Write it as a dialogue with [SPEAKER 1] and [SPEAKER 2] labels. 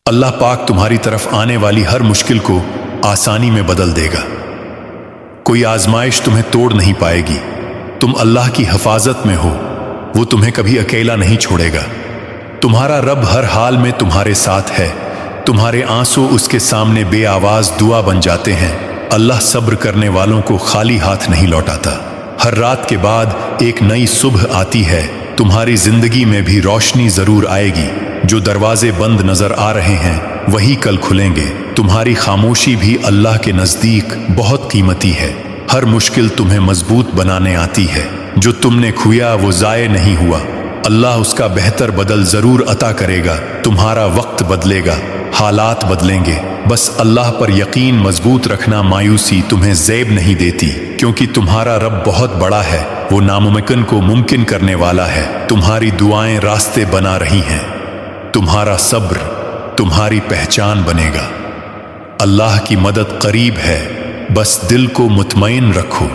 [SPEAKER 1] اللہ پاک تمہاری طرف آنے والی ہر مشکل کو آسانی میں بدل دے گا۔ کوئی آزمائش تمہیں توڑ نہیں پائے گی۔ تم اللہ کی حفاظت میں ہو، وہ تمہیں کبھی اکیلا نہیں چھوڑے گا۔ تمہارا رب ہر حال میں تمہارے ساتھ ہے۔ تمہارے آنسو اس کے سامنے بے آواز دعا بن جاتے ہیں۔ اللہ صبر کرنے والوں کو خالی ہاتھ نہیں لوٹاتا۔ ہر رات کے بعد ایک نئی صبح آتی ہے۔ تمہاری زندگی میں بھی روشنی ضرور آئے گی۔ جو دروازے بند نظر آ رہے ہیں وہی کل کھلیں گے۔ تمہاری خاموشی بھی اللہ کے نزدیک بہت قیمتی ہے۔ ہر مشکل تمہیں مضبوط بنانے آتی ہے۔ جو تم نے کھویا وہ ضائع نہیں ہوا۔ اللہ اس کا بہتر بدل ضرور عطا کرے گا۔ تمہارا وقت بدلے گا، حالات بدلیں گے۔ بس اللہ پر یقین مضبوط رکھنا۔ مایوسی تمہیں زیب نہیں دیتی، کیونکہ تمہارا رب بہت بڑا ہے۔ وہ ناممکن کو ممکن کرنے والا ہے۔ تمہاری دعائیں راستے بنا رہی ہیں۔ تمہارا صبر تمہاری پہچان بنے گا۔ اللہ کی مدد قریب ہے، بس دل کو مطمئن رکھو۔